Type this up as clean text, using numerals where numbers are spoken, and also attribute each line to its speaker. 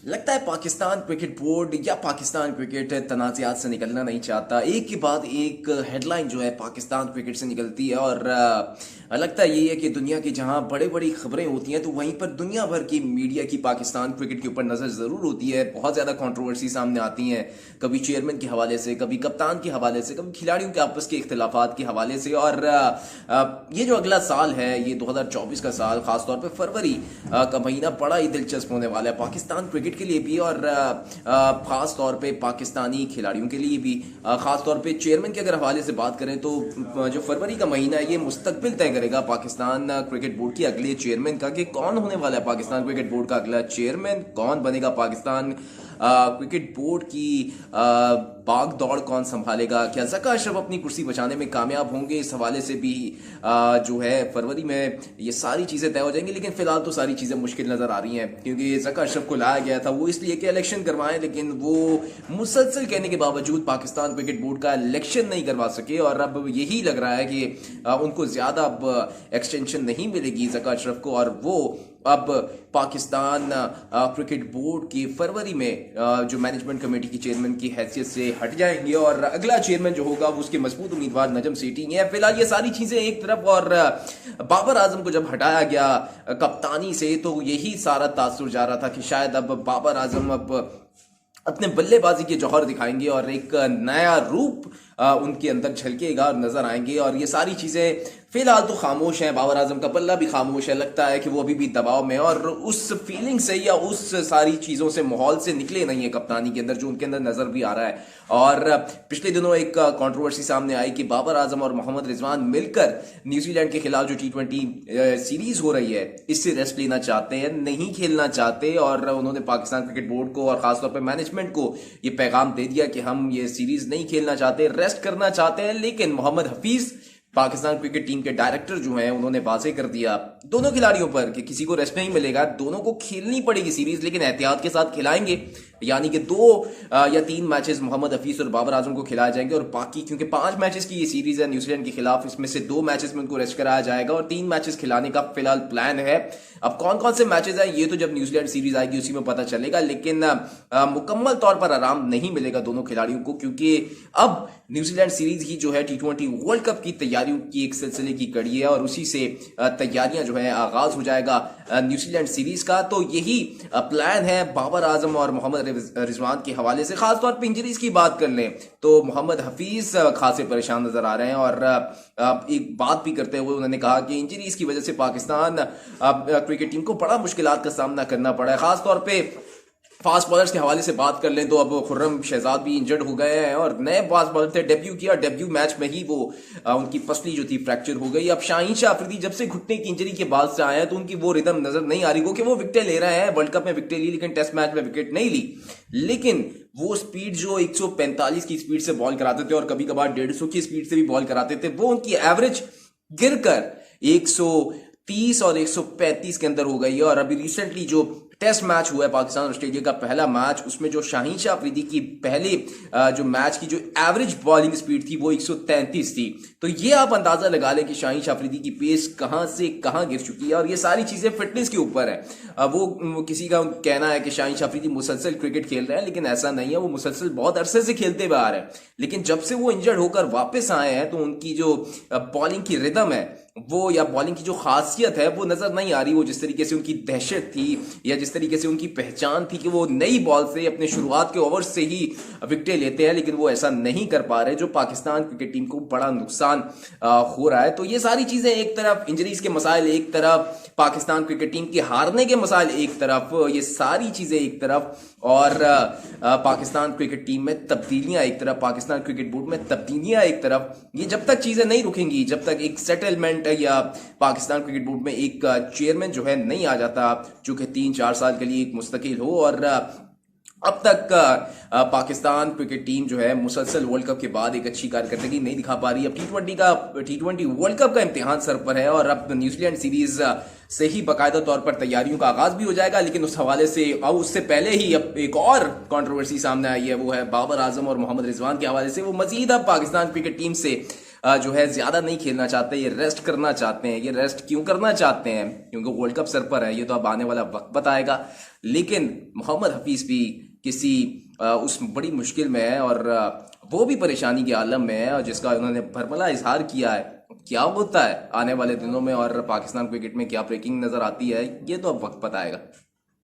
Speaker 1: लगता है Pakistan cricket board या पाकिस्तान क्रिकेट तनाज़ात से निकलना नहीं चाहता। एक के बाद एक हेडलाइन जो है पाकिस्तान क्रिकेट से निकलती है और लगता यही है कि दुनिया की जहां बड़े बड़ी खबरें होती हैं तो वहीं पर दुनिया भर की मीडिया की पाकिस्तान क्रिकेट के ऊपर नज़र ज़रूर होती है। बहुत ज़्यादा कंट्रोवर्सी सामने आती हैं, कभी चेयरमैन के हवाले से, कभी कप्तान के हवाले से, कभी खिलाड़ियों के आपस के इख्तलाफात के हवाले से। और ये जो अगला साल है, ये 2024 का साल, खासतौर पर फरवरी का महीना बड़ा ही दिलचस्प होने वाला है पाकिस्तान क्रिकेट के लिए भी और खास तौर पे पाकिस्तानी खिलाड़ियों के लिए भी। खास तौर पे चेयरमैन के अगर हवाले से बात करें तो जो फरवरी का महीना है ये मुस्तकबिल तय करेगा पाकिस्तान क्रिकेट बोर्ड के अगले चेयरमैन का, कि कौन होने वाला है पाकिस्तान क्रिकेट बोर्ड का अगला चेयरमैन, कौन बनेगा पाकिस्तान क्रिकेट बोर्ड की भाग दौड़ कौन संभालेगा, क्या ज़का अशरफ अपनी कुर्सी बचाने में कामयाब होंगे। इस हवाले से भी जो है फरवरी में ये सारी चीज़ें तय हो जाएंगी। लेकिन फिलहाल तो सारी चीज़ें मुश्किल नज़र आ रही हैं, क्योंकि ज़का अशरफ को लाया गया था वो इसलिए कि इलेक्शन करवाएं, लेकिन वो मुसलसल कहने के बावजूद पाकिस्तान क्रिकेट बोर्ड का इलेक्शन नहीं करवा सके। और अब यही लग रहा है कि उनको ज़्यादा अब एक्सटेंशन नहीं मिलेगी ज़का अशरफ को, और वो अब पाकिस्तान क्रिकेट बोर्ड की फरवरी में जो मैनेजमेंट कमेटी की चेयरमैन की हैसियत से हट जाएंगे और अगला चेयरमैन जो होगा वो उसके मजबूत उम्मीदवार नजम सेठी हैं। फिलहाल ये सारी चीजें एक तरफ, और बाबर आजम को जब हटाया गया कप्तानी से तो यही सारा तासुर जा रहा था कि शायद अब बाबर आजम अब अपने बल्लेबाजी के जौहर दिखाएंगे और एक नया रूप उनके अंदर झलकेगा और नजर आएंगे। और ये सारी चीजें फिलहाल तो खामोश हैं, बाबर आजम का पल्ला भी खामोश है। लगता है कि वो अभी भी दबाव में और उस फीलिंग से या उस सारी चीजों से, माहौल से निकले नहीं है कप्तानी के अंदर, जो उनके अंदर नजर भी आ रहा है। और पिछले दिनों एक कंट्रोवर्सी सामने आई कि बाबर आजम और मोहम्मद रिजवान मिलकर न्यूजीलैंड के खिलाफ जो T20 सीरीज हो रही है इससे रेस्ट लेना चाहते हैं, नहीं खेलना चाहते। और उन्होंने पाकिस्तान क्रिकेट बोर्ड को और खासतौर पर मैनेजमेंट को ये पैगाम दे दिया कि हम ये सीरीज नहीं खेलना चाहते, रेस्ट करना चाहते हैं। लेकिन मोहम्मद हफीज पाकिस्तान क्रिकेट टीम के डायरेक्टर जो हैं उन्होंने वाजे कर दिया दोनों खिलाड़ियों पर कि किसी को रेस्ट नहीं मिलेगा, दोनों को खेलनी पड़ेगी सीरीज, लेकिन एहतियात के साथ खिलाएंगे। यानी कि 2 या 3 मैचेस मोहम्मद हफीज और बाबर आजम को खिलाए जाएंगे और बाकी, क्योंकि 5 मैचेस की ये सीरीज है न्यूजीलैंड के खिलाफ, इसमें से 2 मैचेस में उनको रेस्ट कराया जाएगा और 3 मैचेस खिलाने का फिलहाल प्लान है। अब कौन कौन से मैचेस हैं ये तो जब न्यूजीलैंड सीरीज आएगी उसी में पता चलेगा, लेकिन मुकम्मल तौर पर आराम नहीं मिलेगा दोनों खिलाड़ियों को, क्योंकि अब न्यूजीलैंड सीरीज ही जो है T20 वर्ल्ड कप की तैयारियों की एक सिलसिले की कड़ी है और उसी से तैयारियां जो है आगाज हो जाएगा न्यूजीलैंड सीरीज का। तो यही प्लान है बाबर आजम और मोहम्मद रिजवान के हवाले से। खासतौर पर इंजरीज की बात कर लें तो मोहम्मद हफीज खासे परेशान नजर आ रहे हैं और एक बात भी करते हुए उन्होंने कहा कि इंजरीज की वजह से पाकिस्तान क्रिकेट टीम को बड़ा मुश्किलात का सामना करना पड़ा है। खासतौर पर फास्ट बॉलर्स के हवाले से बात कर लें तो अब खुर्रम शहजाद भी इंजर्ड हो गए हैं और नए फास्ट बॉलर थे, डेब्यू मैच में ही वो उनकी पसली जो थी फ्रैक्चर हो गई। अब शाहीन शाह अफरीदी जब से घुटने की इंजरी के बाद से आए हैं तो उनकी वो रिदम नजर नहीं आ रही, क्योंकि वो विकेटें ले रहे हैं, वर्ल्ड कप में विकेटें ली लेकिन टेस्ट मैच में विकेट नहीं ली। लेकिन वो स्पीड जो 145 की स्पीड से बॉल कराते थे और कभी कभार 150 की स्पीड से भी बॉल कराते थे, वो उनकी एवरेज गिरकर 130 और 135 के अंदर हो गई है। और अभी रिसेंटली जो टेस्ट मैच हुआ है पाकिस्तान और ऑस्ट्रेलिया का पहला मैच, उसमें जो शाहीन शाह अफरीदी की पहले जो मैच की जो एवरेज बॉलिंग स्पीड थी वो 133 थी। तो ये आप अंदाजा लगा लें कि शाहीन शाह अफरीदी की पेस कहां से कहां गिर चुकी है। और ये सारी चीजें फिटनेस के ऊपर है। वो किसी का कहना है कि शाहीन शाह अफरीदी मुसलसल क्रिकेट खेल रहे हैं, लेकिन ऐसा नहीं है। वो मुसलसल बहुत अरसे से खेलते हुए आ रहे हैं, लेकिन जब से वो इंजर्ड होकर वापस आए हैं तो उनकी जो बॉलिंग की रिदम है वो, या बॉलिंग की जो खासियत है वो नजर नहीं आ रही। वो जिस तरीके से उनकी दहशत थी या जिस तरीके से उनकी पहचान थी कि वो नई बॉल से अपने शुरुआत के ओवर से ही विकेटें लेते हैं, लेकिन वो ऐसा नहीं कर पा रहे, जो पाकिस्तान क्रिकेट टीम को बड़ा नुकसान हो रहा है। तो ये सारी चीजें एक तरफ, इंजरीज के मसाइल एक तरफ, पाकिस्तान क्रिकेट टीम के हारने के मसाइल एक तरफ, ये सारी चीजें एक तरफ, और पाकिस्तान क्रिकेट टीम में तब्दीलियां एक तरफ, पाकिस्तान क्रिकेट बोर्ड में तब्दीलियां एक तरफ। ये जब तक चीजें नहीं रुकेंगी, जब तक एक सेटलमेंट या पाकिस्तान क्रिकेट बोर्ड में एक चेयरमैन जो है नहीं आ जाता जो कि 3-4 साल के लिए एक मुस्तकिल हो, और अब तक पाकिस्तान क्रिकेट टीम जो है मुसलसल वर्ल्ड कप के बाद एक अच्छी कारकर्दगी नहीं दिखा पा रही। अब T20 वर्ल्ड कप का इम्तिहान सर पर है और अब न्यूजीलैंड सीरीज से ही बाकायदा तौर पर तैयारियों का आगाज भी हो जाएगा। लेकिन उस हवाले से अब उससे पहले ही अब एक और कंट्रोवर्सी सामने आई है, वो है बाबर आजम और मोहम्मद रिजवान के हवाले से। वो मजीद अब पाकिस्तान क्रिकेट टीम से जो है ज्यादा नहीं खेलना चाहते, ये रेस्ट करना चाहते हैं। ये रेस्ट क्यों करना चाहते हैं? क्योंकि वर्ल्ड कप सर पर है, ये तो अब आने वाला वक्त बताएगा। लेकिन मोहम्मद हफीज भी किसी उस बड़ी मुश्किल में है, और वो भी परेशानी के आलम में है, और जिसका उन्होंने भरमला इजहार किया है। क्या होता है आने वाले दिनों में और पाकिस्तान क्रिकेट में क्या ब्रेकिंग नजर आती है, ये तो अब वक्त बताएगा।